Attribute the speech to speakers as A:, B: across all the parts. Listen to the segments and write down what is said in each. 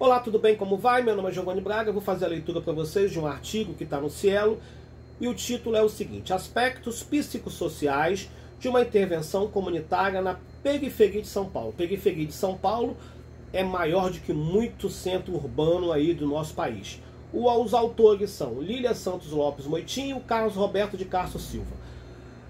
A: Olá, tudo bem? Como vai? Meu nome é Giovanni Braga, eu vou fazer a leitura para vocês de um artigo que está no Cielo e o título é o seguinte: Aspectos psicossociais de uma intervenção comunitária na periferia de São Paulo. Periferia de São Paulo é maior do que muito centro urbano aí do nosso país. Os autores são Lília Santos Lopes Moitinho e Carlos Roberto de Castro Silva.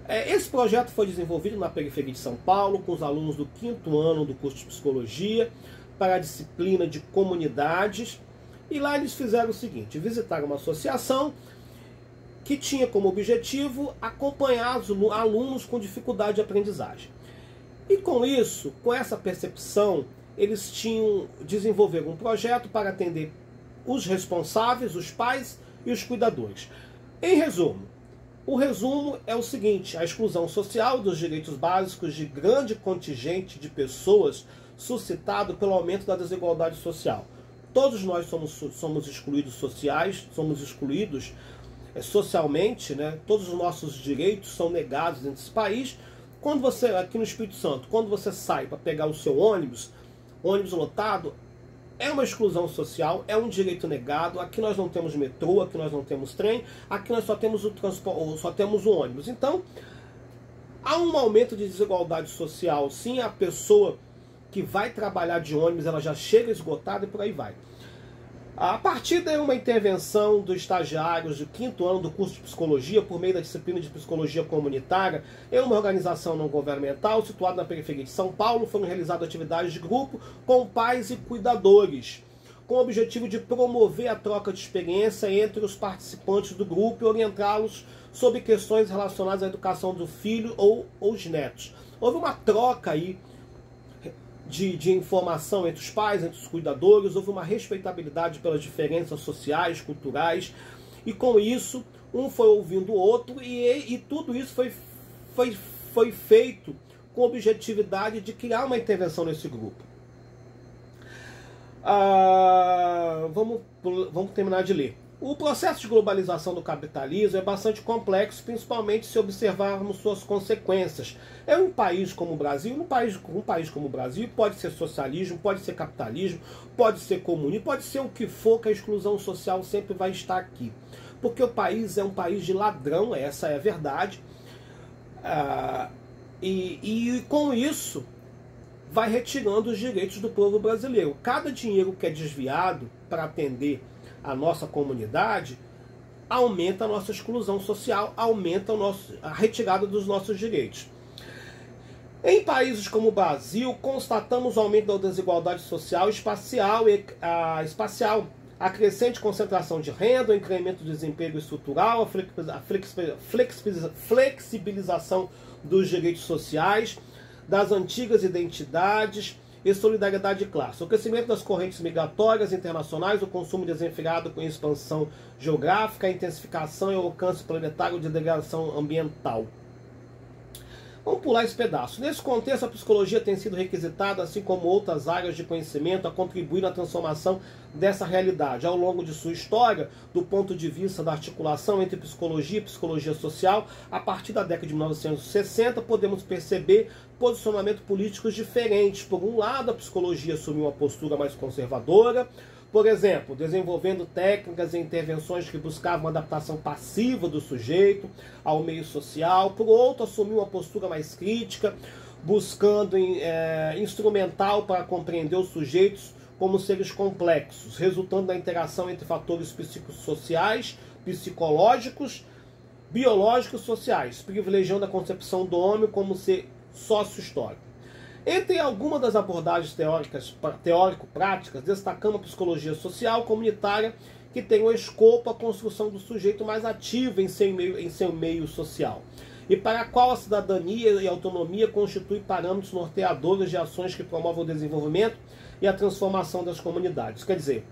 A: Esse projeto foi desenvolvido na periferia de São Paulo com os alunos do 5º ano do curso de Psicologia para a disciplina de comunidades, e lá eles fizeram o seguinte: visitaram uma associação que tinha como objetivo acompanhar os alunos com dificuldade de aprendizagem. E com isso, com essa percepção, eles desenvolveram um projeto para atender os responsáveis, os pais e os cuidadores. Em resumo, o resumo é o seguinte: a exclusão social dos direitos básicos de grande contingente de pessoas suscitado pelo aumento da desigualdade social. Todos nós somos excluídos somos excluídos socialmente, né? Todos os nossos direitos são negados dentro desse país. Quando você, aqui no Espírito Santo, quando você sai para pegar o seu ônibus lotado, é uma exclusão social, é um direito negado. Aqui nós não temos metrô, aqui nós não temos trem, aqui nós só temos o transporte, só temos o ônibus. Então, há um aumento de desigualdade social. Sim, a pessoa que vai trabalhar de ônibus, ela já chega esgotada e por aí vai. A partir de uma intervenção dos estagiários do 5º ano do curso de Psicologia, por meio da disciplina de Psicologia Comunitária, em uma organização não governamental situada na periferia de São Paulo, foram realizadas atividades de grupo com pais e cuidadores, com o objetivo de promover a troca de experiência entre os participantes do grupo e orientá-los sobre questões relacionadas à educação do filho ou os netos. Houve uma troca aí de informação entre os pais, entre os cuidadores, houve uma respeitabilidade pelas diferenças sociais, culturais, e com isso, um foi ouvindo o outro, e tudo isso foi feito com a objetividade de criar uma intervenção nesse grupo. Vamos terminar de ler. O processo de globalização do capitalismo é bastante complexo, principalmente se observarmos suas consequências. Um país como o Brasil, um país como o Brasil pode ser socialismo, pode ser capitalismo, pode ser comunismo, pode ser o que for, que a exclusão social sempre vai estar aqui. Porque o país é um país de ladrão, essa é a verdade. E com isso vai retirando os direitos do povo brasileiro. Cada dinheiro que é desviado para atender a nossa comunidade aumenta a nossa exclusão social, aumenta a retirada dos nossos direitos. Em países como o Brasil, constatamos o aumento da desigualdade social espacial, a crescente concentração de renda, o incremento do desemprego estrutural, a flexibilização dos direitos sociais, das antigas identidades e solidariedade de classe, o crescimento das correntes migratórias internacionais, o consumo desenfreado com expansão geográfica, a intensificação e o alcance planetário de degradação ambiental. Vamos pular esse pedaço. Nesse contexto, a psicologia tem sido requisitada, assim como outras áreas de conhecimento, a contribuir na transformação dessa realidade. Ao longo de sua história, do ponto de vista da articulação entre psicologia e psicologia social, a partir da década de 1960, podemos perceber posicionamentos políticos diferentes. Por um lado, a psicologia assumiu uma postura mais conservadora, por exemplo, desenvolvendo técnicas e intervenções que buscavam uma adaptação passiva do sujeito ao meio social. Por outro, assumiu uma postura mais crítica, buscando instrumental para compreender os sujeitos como seres complexos, resultando da interação entre fatores psicossociais, psicológicos, biológicos e sociais, privilegiando a concepção do homem como ser sócio-histórico. Entre algumas das abordagens teórico-práticas, destacamos a psicologia social comunitária, que tem o escopo a construção do sujeito mais ativo em seu meio social, e para a qual a cidadania e a autonomia constituem parâmetros norteadores de ações que promovam o desenvolvimento e a transformação das comunidades. Quer dizer,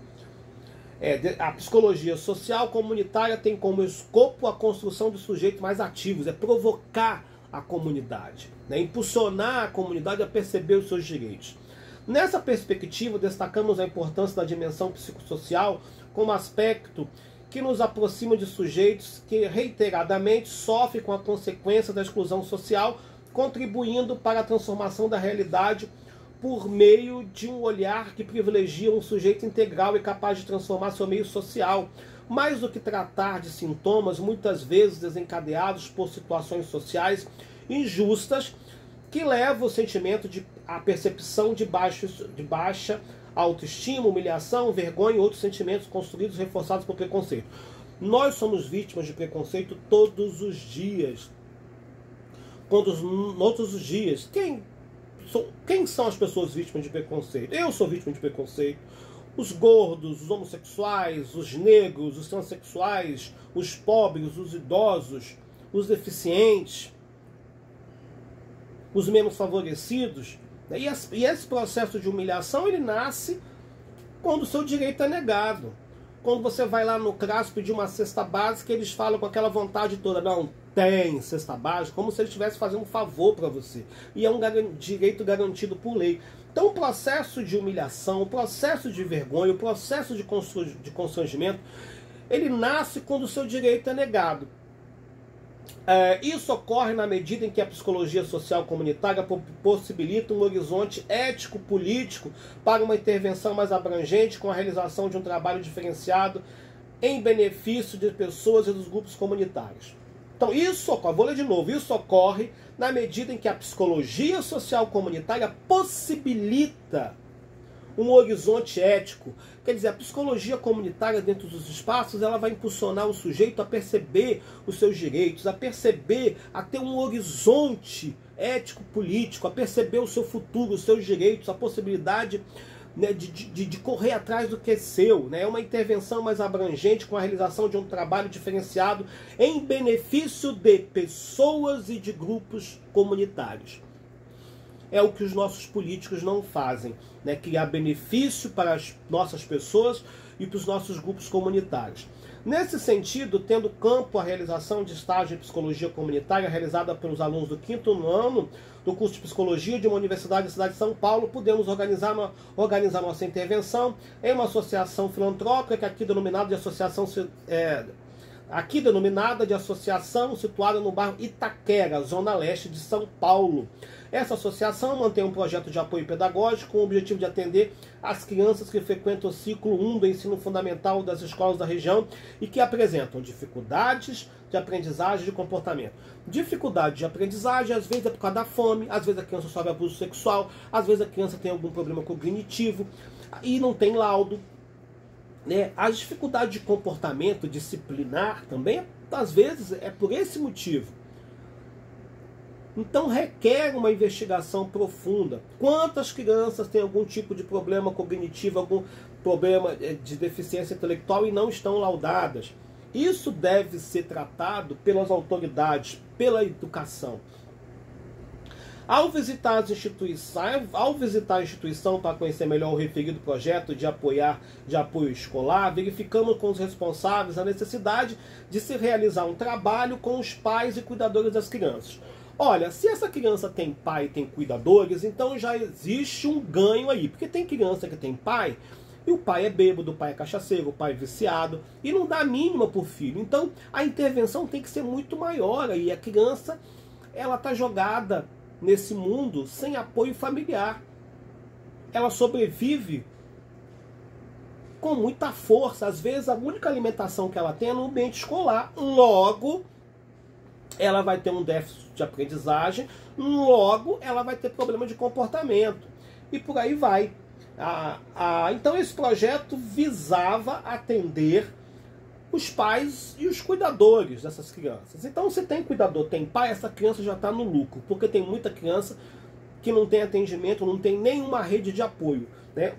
A: a psicologia social comunitária tem como escopo a construção de sujeitos mais ativos, é provocar a comunidade, impulsionar a comunidade a perceber os seus direitos. Nessa perspectiva, destacamos a importância da dimensão psicossocial como aspecto que nos aproxima de sujeitos que reiteradamente sofrem com a consequência da exclusão social, contribuindo para a transformação da realidade por meio de um olhar que privilegia um sujeito integral e capaz de transformar seu meio social, mais do que tratar de sintomas muitas vezes desencadeados por situações sociais injustas que levam o sentimento a percepção de baixa autoestima, humilhação, vergonha e outros sentimentos construídos e reforçados por preconceito. Nós somos vítimas de preconceito todos os dias. Todos os dias. Quem são as pessoas vítimas de preconceito? Eu sou vítima de preconceito. Os gordos, os homossexuais, os negros, os transexuais, os pobres, os idosos, os deficientes, os menos favorecidos. E esse processo de humilhação, ele nasce quando o seu direito é negado. Quando você vai lá no CRAS pedir uma cesta básica, eles falam com aquela vontade toda, não tem cesta básica, como se eles estivessem fazendo um favor para você. E é um direito garantido por lei. Então o processo de humilhação, o processo de vergonha, o processo de constrangimento, ele nasce quando o seu direito é negado. Isso ocorre na medida em que a psicologia social comunitária possibilita um horizonte ético-político para uma intervenção mais abrangente com a realização de um trabalho diferenciado em benefício de pessoas e dos grupos comunitários. Então isso ocorre, vou ler de novo, isso ocorre na medida em que a psicologia social comunitária possibilita um horizonte ético. Quer dizer, a psicologia comunitária dentro dos espaços, ela vai impulsionar o sujeito a perceber os seus direitos, a perceber, a ter um horizonte ético-político, a perceber o seu futuro, os seus direitos, a possibilidade, né, de correr atrás do que é seu. Né? É uma intervenção mais abrangente com a realização de um trabalho diferenciado em benefício de pessoas e de grupos comunitários. É o que os nossos políticos não fazem, né? Criar benefício para as nossas pessoas e para os nossos grupos comunitários. Nesse sentido, tendo campo a realização de estágio em psicologia comunitária realizada pelos alunos do 5º ano do curso de psicologia de uma universidade da cidade de São Paulo, pudemos organizar nossa intervenção em uma associação filantrópica, que aqui denominada de associação situada no bairro Itaquera, zona leste de São Paulo. Essa associação mantém um projeto de apoio pedagógico com o objetivo de atender as crianças que frequentam o ciclo 1 do ensino fundamental das escolas da região e que apresentam dificuldades de aprendizagem e de comportamento. Dificuldade de aprendizagem, às vezes é por causa da fome, às vezes a criança sofre abuso sexual, às vezes a criança tem algum problema cognitivo e não tem laudo. Né? A dificuldade de comportamento disciplinar também, às vezes, é por esse motivo. Então requer uma investigação profunda. Quantas crianças têm algum tipo de problema cognitivo, algum problema de deficiência intelectual e não estão laudadas? Isso deve ser tratado pelas autoridades, pela educação. Ao visitar a instituição para conhecer melhor o referido projeto de apoio escolar, verificamos com os responsáveis a necessidade de se realizar um trabalho com os pais e cuidadores das crianças. Olha, se essa criança tem pai e tem cuidadores, então já existe um ganho aí. Porque tem criança que tem pai, e o pai é bêbado, o pai é cachaceiro, o pai é viciado, e não dá a mínima por filho. Então a intervenção tem que ser muito maior aí. A criança, ela está jogada nesse mundo sem apoio familiar. Ela sobrevive com muita força. Às vezes a única alimentação que ela tem é no ambiente escolar. Logo, ela vai ter um déficit de aprendizagem, logo ela vai ter problema de comportamento. E por aí vai. Então esse projeto visava atender os pais e os cuidadores dessas crianças. Então se tem cuidador, tem pai, essa criança já está no lucro, porque tem muita criança que não tem atendimento, não tem nenhuma rede de apoio. Né?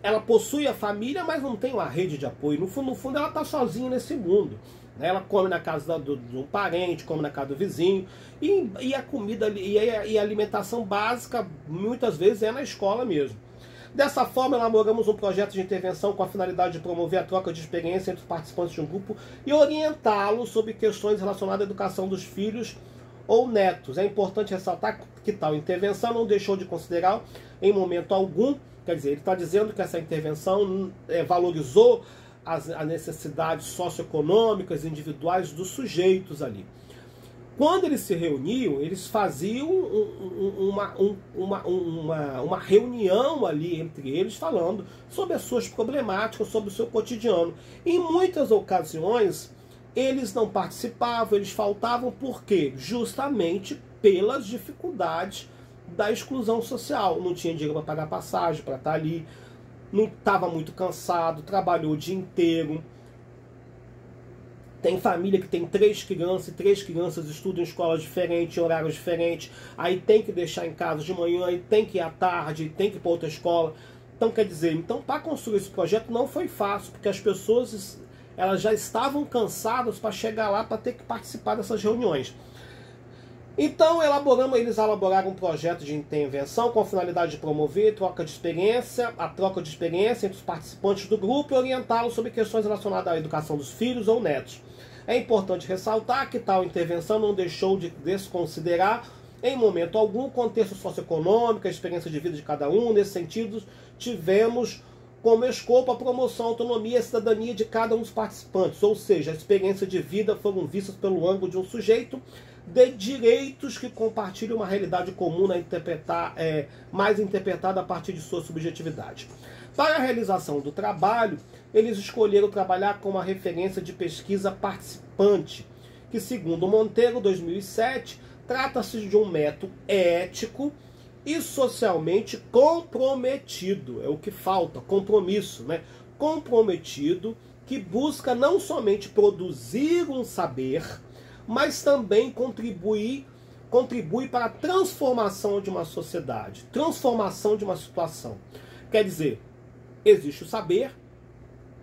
A: Ela possui a família, mas não tem uma rede de apoio. No fundo ela está sozinha nesse mundo. Ela come na casa de um parente, come na casa do vizinho, e a comida e a alimentação básica muitas vezes é na escola mesmo. Dessa forma, elaboramos um projeto de intervenção com a finalidade de promover a troca de experiência entre os participantes de um grupo e orientá-los sobre questões relacionadas à educação dos filhos ou netos. É importante ressaltar que tal intervenção não deixou de considerar em momento algum, quer dizer, ele está dizendo que essa intervenção valorizou as necessidades socioeconômicas individuais dos sujeitos ali. Quando eles se reuniam, eles faziam uma reunião ali entre eles, falando sobre as suas problemáticas, sobre o seu cotidiano. Em muitas ocasiões, eles não participavam, eles faltavam, por quê? Justamente pelas dificuldades da exclusão social. Não tinha dinheiro para pagar passagem, para estar ali, não estava muito cansado, trabalhou o dia inteiro. Tem família que tem 3 crianças e 3 crianças estudam em escolas diferentes, em horários diferentes, aí tem que deixar em casa de manhã, aí tem que ir à tarde, tem que ir para outra escola. Então, quer dizer, para construir esse projeto não foi fácil, porque as pessoas elas já estavam cansadas para chegar lá, para ter que participar dessas reuniões. Então, eles elaboraram um projeto de intervenção com a finalidade de promover a troca de experiência entre os participantes do grupo e orientá-los sobre questões relacionadas à educação dos filhos ou netos. É importante ressaltar que tal intervenção não deixou de desconsiderar, em momento algum, o contexto socioeconômico, a experiência de vida de cada um. Nesse sentido, tivemos como escopo a promoção, a autonomia e a cidadania de cada um dos participantes, ou seja, a experiência de vida foram vistas pelo ângulo de um sujeito de direitos que compartilham uma realidade comum mais interpretada a partir de sua subjetividade. Para a realização do trabalho, eles escolheram trabalhar com uma referência de pesquisa participante, que, segundo Monteiro, 2007, trata-se de um método ético e socialmente comprometido. É o que falta, compromisso, né? Comprometido, que busca não somente produzir um saber, mas também contribui para a transformação de uma sociedade, transformação de uma situação. Quer dizer, existe o saber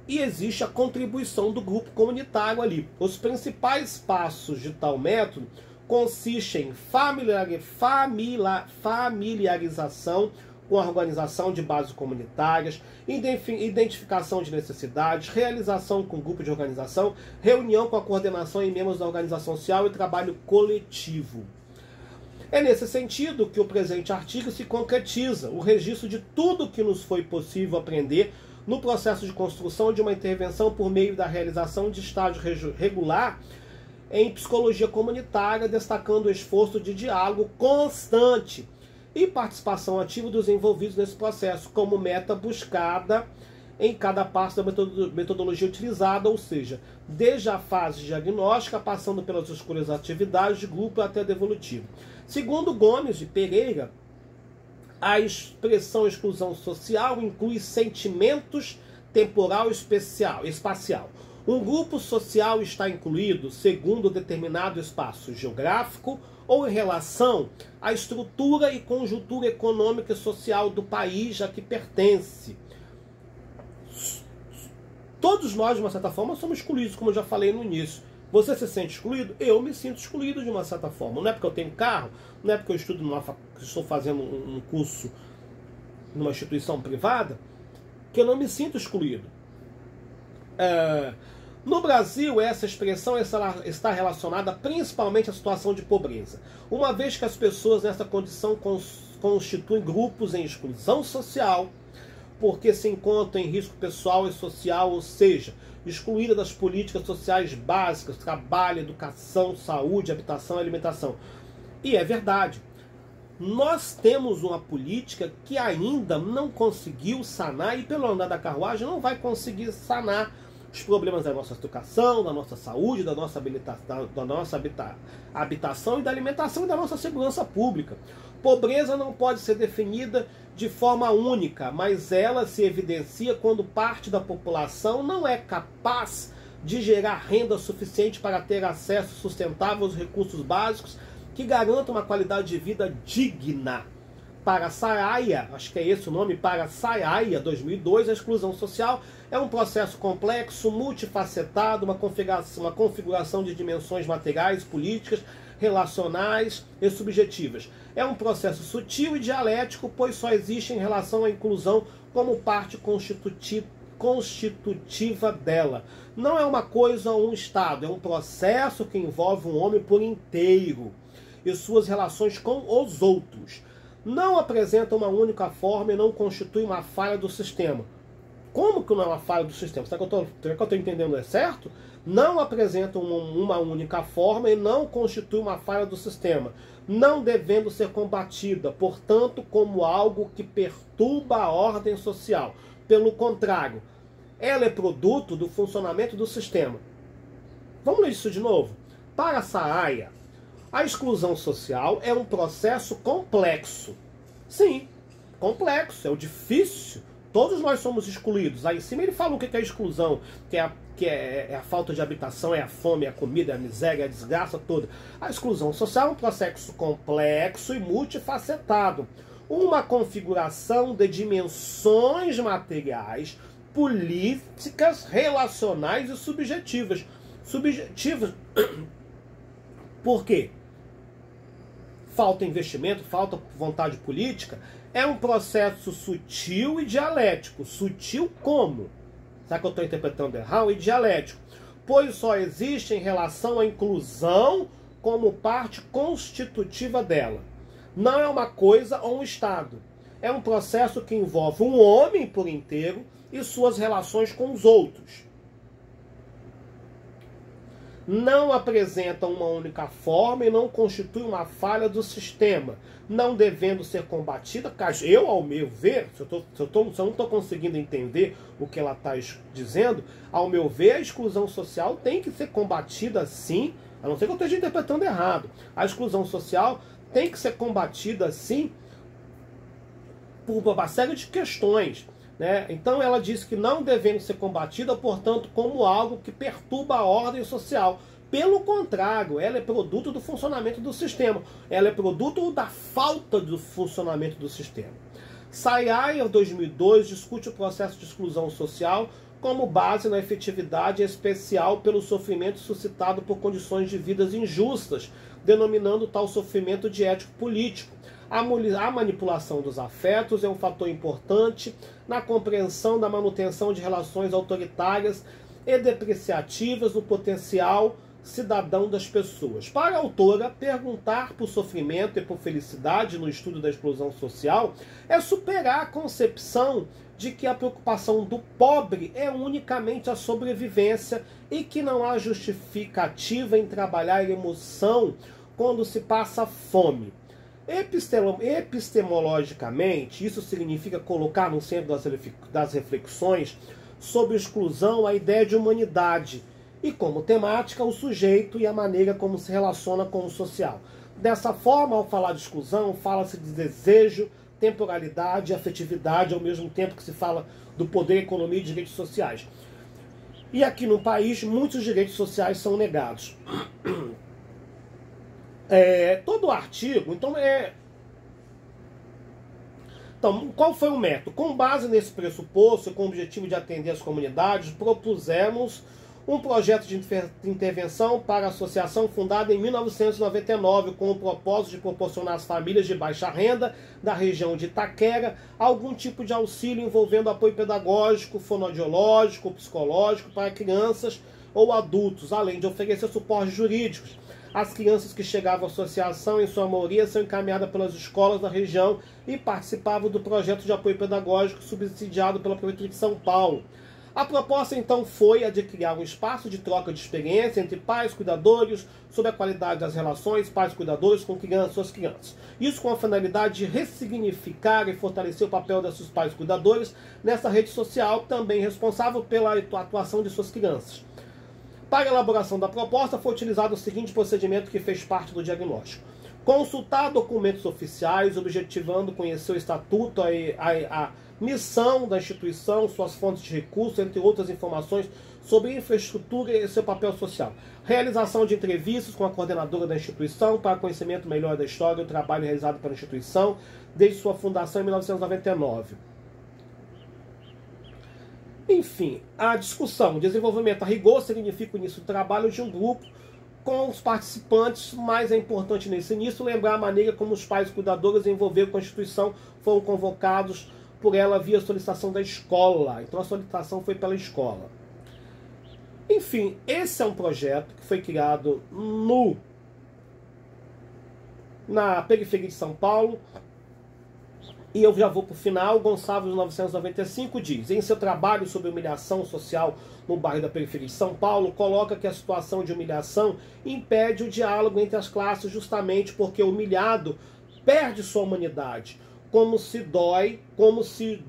A: e existe a contribuição do grupo comunitário ali. Os principais passos de tal método consistem em familiarização com a organização de bases comunitárias, identificação de necessidades, realização com grupo de organização, reunião com a coordenação e membros da organização social e trabalho coletivo. É nesse sentido que o presente artigo se concretiza, o registro de tudo que nos foi possível aprender no processo de construção de uma intervenção por meio da realização de estágio regular em psicologia comunitária, destacando o esforço de diálogo constante e participação ativa dos envolvidos nesse processo, como meta buscada em cada passo da metodologia utilizada, ou seja, desde a fase diagnóstica, passando pelas escolhas atividades de grupo até a devolutiva. Segundo Gomes de Pereira, a expressão exclusão social inclui sentimentos temporal e espacial. Um grupo social está incluído segundo determinado espaço geográfico ou em relação à estrutura e conjuntura econômica e social do país a que pertence. Todos nós, de uma certa forma, somos excluídos, como eu já falei no início. Você se sente excluído? Eu me sinto excluído de uma certa forma. Não é porque eu tenho carro, não é porque eu estou fazendo um curso numa instituição privada, que eu não me sinto excluído. No Brasil, essa expressão está relacionada principalmente à situação de pobreza, uma vez que as pessoas nessa condição constituem grupos em exclusão social, porque se encontram em risco pessoal e social, ou seja, excluída das políticas sociais básicas, trabalho, educação, saúde, habitação e alimentação. E é verdade. Nós temos uma política que ainda não conseguiu sanar, e pelo andar da carruagem não vai conseguir sanar os problemas da nossa educação, da nossa saúde, da nossa habitação e da alimentação e da nossa segurança pública. Pobreza não pode ser definida de forma única, mas ela se evidencia quando parte da população não é capaz de gerar renda suficiente para ter acesso sustentável aos recursos básicos que garantam uma qualidade de vida digna. Para Saraiya, acho que é esse o nome, para Saraiya, 2002, a exclusão social é um processo complexo, multifacetado, uma configuração de dimensões materiais, políticas, relacionais e subjetivas. É um processo sutil e dialético, pois só existe em relação à inclusão como parte constitutiva dela. Não é uma coisa ou um estado, é um processo que envolve um homem por inteiro e suas relações com os outros. Não apresenta uma única forma e não constitui uma falha do sistema. Como que não é uma falha do sistema? Será que eu estou entendendo certo? Não apresenta uma única forma e não constitui uma falha do sistema, não devendo ser combatida, portanto, como algo que perturba a ordem social. Pelo contrário, ela é produto do funcionamento do sistema. Vamos ler isso de novo? Para Sahaia, a exclusão social é um processo complexo. Sim, complexo, é o difícil. Todos nós somos excluídos. Aí em cima ele fala o que é exclusão, que é a falta de habitação, é a fome, é a comida, é a miséria, é a desgraça toda. A exclusão social é um processo complexo e multifacetado. Uma configuração de dimensões materiais, políticas, relacionais e subjetivas. Subjetivas. Por quê? Falta investimento, falta vontade política. É um processo sutil e dialético. Sutil como? Será que eu estou interpretando errado? E dialético. Pois só existe em relação à inclusão como parte constitutiva dela. Não é uma coisa ou um estado. É um processo que envolve um homem por inteiro e suas relações com os outros. Não apresenta uma única forma e não constitui uma falha do sistema, não devendo ser combatida. Eu, ao meu ver, se eu não estou conseguindo entender o que ela está dizendo, ao meu ver, a exclusão social tem que ser combatida sim, a não ser que eu esteja interpretando errado. A exclusão social tem que ser combatida sim por uma série de questões. Né? Então ela diz que não devendo ser combatida, portanto, como algo que perturba a ordem social. Pelo contrário, ela é produto do funcionamento do sistema. Ela é produto da falta do funcionamento do sistema. Sahaia, 2002, discute o processo de exclusão social como base na efetividade especial pelo sofrimento suscitado por condições de vidas injustas, denominando tal sofrimento de ético político. A manipulação dos afetos é um fator importante na compreensão da manutenção de relações autoritárias e depreciativas no potencial cidadão das pessoas. Para a autora, perguntar por sofrimento e por felicidade no estudo da exclusão social é superar a concepção de que a preocupação do pobre é unicamente a sobrevivência e que não há justificativa em trabalhar a emoção quando se passa fome. Epistemologicamente, isso significa colocar no centro das reflexões sobre exclusão a ideia de humanidade e, como temática, o sujeito e a maneira como se relaciona com o social. Dessa forma, ao falar de exclusão, fala-se de desejo, temporalidade e afetividade, ao mesmo tempo que se fala do poder, economia e direitos sociais. E aqui no país, muitos direitos sociais são negados. Todo o artigo, então, qual foi o método? Com base nesse pressuposto, com o objetivo de atender as comunidades, propusemos um projeto de intervenção para a associação fundada em 1999, com o propósito de proporcionar às famílias de baixa renda da região de Itaquera algum tipo de auxílio envolvendo apoio pedagógico, fonoaudiológico, psicológico para crianças ou adultos, além de oferecer suporte jurídicos. As crianças que chegavam à associação, em sua maioria, são encaminhadas pelas escolas da região e participavam do projeto de apoio pedagógico subsidiado pela Prefeitura de São Paulo. A proposta, então, foi a de criar um espaço de troca de experiência entre pais e cuidadores sobre a qualidade das relações pais e cuidadores com suas crianças. Isso com a finalidade de ressignificar e fortalecer o papel desses pais e cuidadores nessa rede social, também responsável pela atuação de suas crianças. Para a elaboração da proposta, foi utilizado o seguinte procedimento que fez parte do diagnóstico. Consultar documentos oficiais, objetivando conhecer o estatuto, a missão da instituição, suas fontes de recursos, entre outras informações sobre infraestrutura e seu papel social. Realização de entrevistas com a coordenadora da instituição para conhecimento melhor da história e do trabalho realizado pela instituição desde sua fundação em 1999. Enfim, a discussão, desenvolvimento a rigor significa o início do trabalho de um grupo com os participantes, mas é importante nesse início lembrar a maneira como os pais cuidadores envolvidos com a instituição foram convocados por ela via solicitação da escola. Então a solicitação foi pela escola. Enfim, esse é um projeto que foi criado na periferia de São Paulo E eu já vou para o final. Gonçalves, 1995, diz: em seu trabalho sobre humilhação social no bairro da periferia de São Paulo, coloca que a situação de humilhação impede o diálogo entre as classes, justamente porque o humilhado perde sua humanidade, como se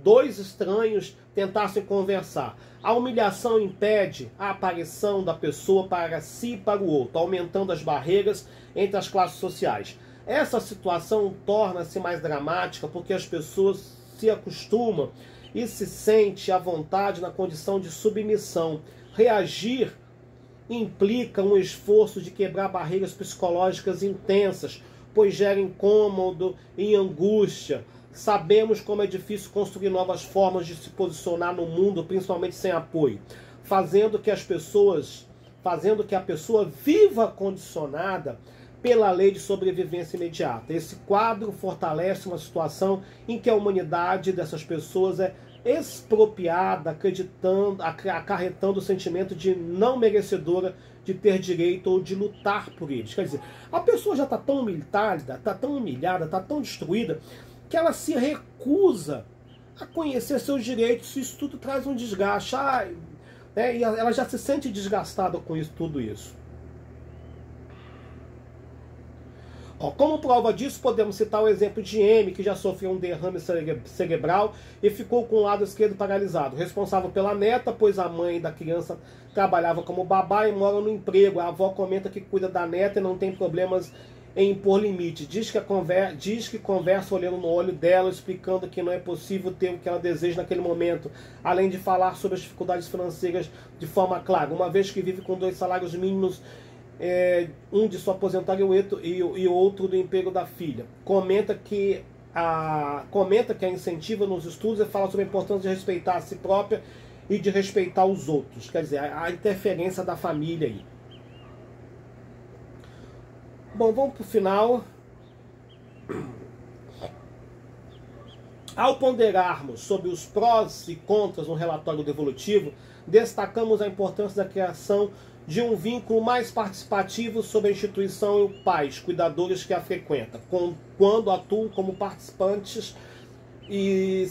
A: dois estranhos tentassem conversar. A humilhação impede a aparição da pessoa para si e para o outro, aumentando as barreiras entre as classes sociais. Essa situação torna-se mais dramática porque as pessoas se acostumam e se sentem à vontade na condição de submissão. Reagir implica um esforço de quebrar barreiras psicológicas intensas, pois gera incômodo e angústia. Sabemos como é difícil construir novas formas de se posicionar no mundo, principalmente sem apoio, fazendo que a pessoa viva condicionada pela lei de sobrevivência imediata. Esse quadro fortalece uma situação em que a humanidade dessas pessoas é expropriada, acarretando o sentimento de não merecedora de ter direito ou de lutar por eles. Quer dizer, a pessoa já está tão humilhada, está tão destruída, que ela se recusa a conhecer seus direitos. Isso tudo traz um desgaste, e ela já se sente desgastada com tudo isso. Como prova disso, podemos citar o exemplo de M, que já sofreu um derrame cerebral e ficou com o lado esquerdo paralisado. Responsável pela neta, pois a mãe da criança trabalhava como babá e mora no emprego. A avó comenta que cuida da neta e não tem problemas em impor limite. Diz que conversa olhando no olho dela, explicando que não é possível ter o que ela deseja naquele momento, além de falar sobre as dificuldades financeiras de forma clara, uma vez que vive com 2 salários mínimos, um de sua aposentadoria e outro do emprego da filha. Comenta que a incentiva nos estudos e fala sobre a importância de respeitar a si própria e de respeitar os outros. Quer dizer, a interferência da família aí. Bom, vamos para o final. Ao ponderarmos sobre os prós e contras no relatório devolutivo, destacamos a importância da criação de um vínculo mais participativo sobre a instituição e os pais, cuidadores que a frequentam, quando atuam como participantes e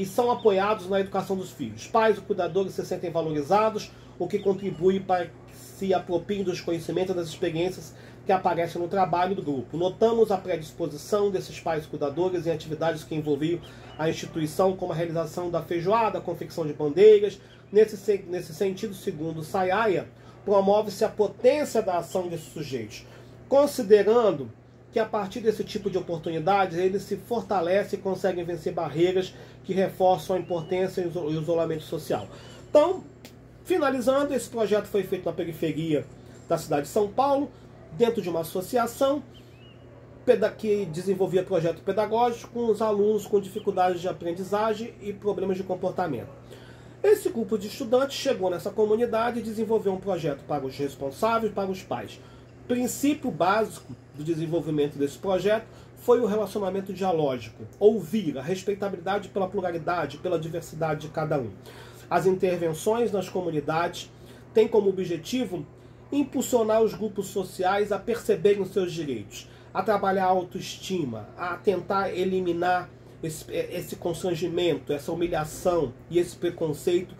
A: são apoiados na educação dos filhos. Pais e cuidadores se sentem valorizados, o que contribui para que se apropriem dos conhecimentos e das experiências que aparecem no trabalho do grupo. Notamos a predisposição desses pais cuidadores em atividades que envolviam a instituição, como a realização da feijoada, a confecção de bandeiras. Nesse sentido, segundo Sayaya, promove-se a potência da ação desses sujeitos, considerando que a partir desse tipo de oportunidades eles se fortalecem e conseguem vencer barreiras que reforçam a importância e o isolamento social. Então, finalizando, esse projeto foi feito na periferia da cidade de São Paulo, dentro de uma associação que desenvolvia projeto pedagógico com os alunos com dificuldades de aprendizagem e problemas de comportamento. Esse grupo de estudantes chegou nessa comunidade e desenvolveu um projeto para os responsáveis e para os pais. O princípio básico do desenvolvimento desse projeto foi o relacionamento dialógico, ouvir, a respeitabilidade pela pluralidade, pela diversidade de cada um. As intervenções nas comunidades têm como objetivo impulsionar os grupos sociais a perceberem os seus direitos, a trabalhar a autoestima, a tentar eliminar esse constrangimento, essa humilhação e esse preconceito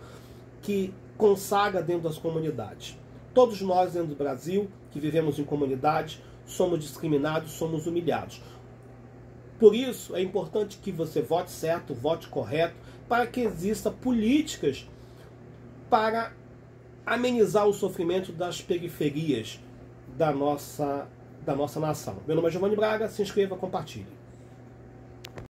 A: que consagra dentro das comunidades. Todos nós dentro do Brasil, que vivemos em comunidade, somos discriminados, somos humilhados. Por isso, é importante que você vote certo, vote correto, para que existam políticas para amenizar o sofrimento das periferias da nossa nação. Meu nome é Giovanni Braga, se inscreva, compartilhe.